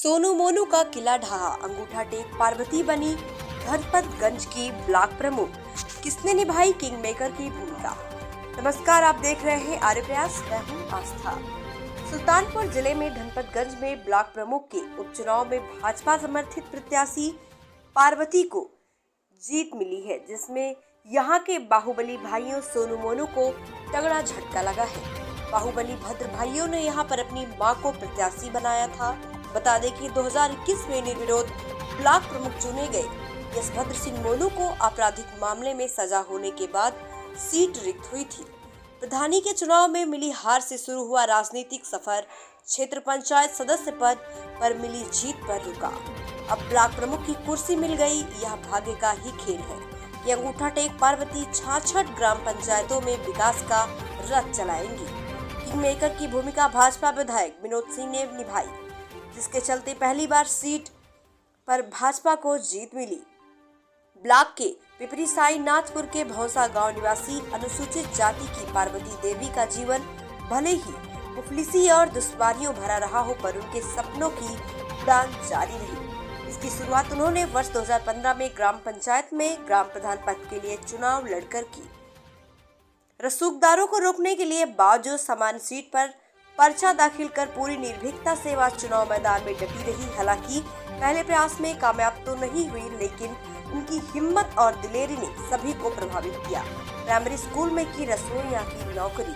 सोनू मोनू का किला ढहा, अंगूठा टेक पार्वती बनी धनपतगंज की ब्लॉक प्रमुख। किसने निभाई किंग मेकर की भूमिका। नमस्कार, आप देख रहे हैं आर्य प्रयास, मैं हूं आस्था। सुल्तानपुर जिले में धनपतगंज में ब्लॉक प्रमुख के उपचुनाव में भाजपा समर्थित प्रत्याशी पार्वती को जीत मिली है, जिसमें यहां के बाहुबली भाइयों सोनू मोनू को तगड़ा झटका लगा है। बाहुबली भद्र भाइयों ने यहां पर अपनी मां को प्रत्याशी बनाया था। बता दें कि 2021 में निर्विरोध ब्लॉक प्रमुख चुने गए यशभद्र सिंह मोनू को आपराधिक मामले में सजा होने के बाद सीट रिक्त हुई थी। प्रधानी के चुनाव में मिली हार से शुरू हुआ राजनीतिक सफर क्षेत्र पंचायत सदस्य पद पर मिली जीत पर रुका। अब ब्लॉक प्रमुख की कुर्सी मिल गई, यह भाग्य का ही खेल है। ये अंगूठा टेक पार्वती 66 ग्राम पंचायतों में विकास का रथ चलाएंगी। किंग मेकर की भूमिका भाजपा विधायक विनोद सिंह ने निभाई, जिसके चलते पहली बार सीट पर भाजपा को जीत मिली। ब्लॉक के पिपरी साई नाथपुर के भौसा गांव निवासी अनुसूचित जाति की पार्वती देवी का जीवन भले ही मुफलिसी और दुश्वारियों भरा रहा हो, पर उनके सपनों की उड़ान जारी रही। इसकी शुरुआत उन्होंने वर्ष 2015 में ग्राम पंचायत में ग्राम प्रधान पद के लिए चुनाव लड़कर की। रसूखदारों को रोकने के लिए बावजूद समान सीट पर पर्चा दाखिल कर पूरी निर्भीकता से वह चुनाव मैदान में डटी रही। हालांकि पहले प्रयास में कामयाब तो नहीं हुई, लेकिन उनकी हिम्मत और दिलेरी ने सभी को प्रभावित किया। प्राइमरी स्कूल में की रसोइया की नौकरी।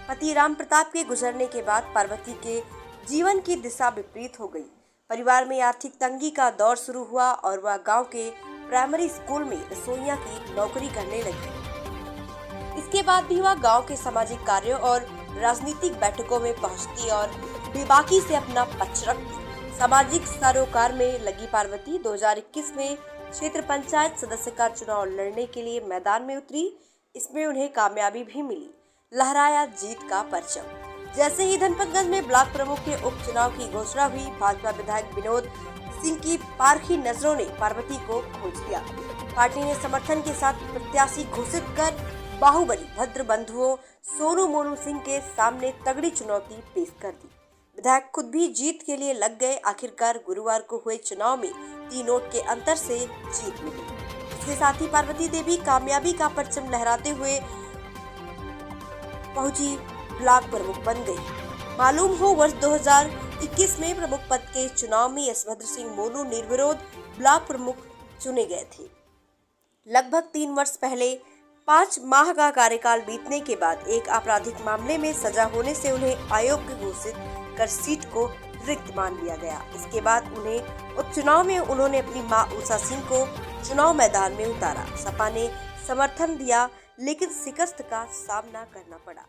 पति राम प्रताप के गुजरने के बाद पार्वती के जीवन की दिशा विपरीत हो गई। परिवार में आर्थिक तंगी का दौर शुरू हुआ और वह गाँव के प्राइमरी स्कूल में रसोइया की नौकरी करने लगी। इसके बाद भी वह गाँव के सामाजिक कार्यों और राजनीतिक बैठकों में पहुंचती और बेबाकी से अपना पक्ष रखती। सामाजिक सरोकार में लगी पार्वती 2021 में क्षेत्र पंचायत सदस्य का चुनाव लड़ने के लिए मैदान में उतरी। इसमें उन्हें कामयाबी भी मिली, लहराया जीत का परचम। जैसे ही धनपतगंज में ब्लॉक प्रमुख के उपचुनाव की घोषणा हुई, भाजपा विधायक विनोद सिंह की पारखी नजरों ने पार्वती को खोज लिया। पार्टी ने समर्थन के साथ प्रत्याशी घोषित कर बाहुबली भद्र बंधुओं सोनू मोनू सिंह के सामने तगड़ी चुनौती पेश कर दी। विधायक खुद भी जीत के लिए लग गए। आखिरकार गुरुवार को हुए चुनाव में 3 वोट के अंतर से जीत मिली। इसके साथ ही पार्वती देवी कामयाबी का परचम लहराते हुए पहुंची ब्लॉक प्रमुख बन गई। मालूम हो, वर्ष 2021 में प्रमुख पद के चुनाव में यशभद्र सिंह मोनू निर्विरोध ब्लॉक प्रमुख चुने गए थे। लगभग 3 वर्ष पहले 5 माह का कार्यकाल बीतने के बाद एक आपराधिक मामले में सजा होने से उन्हें अयोग्य घोषित कर सीट को रिक्त मान लिया गया। इसके बाद उन्हें उपचुनाव में उन्होंने अपनी मां उषा सिंह को चुनाव मैदान में उतारा। सपा ने समर्थन दिया, लेकिन शिकस्त का सामना करना पड़ा।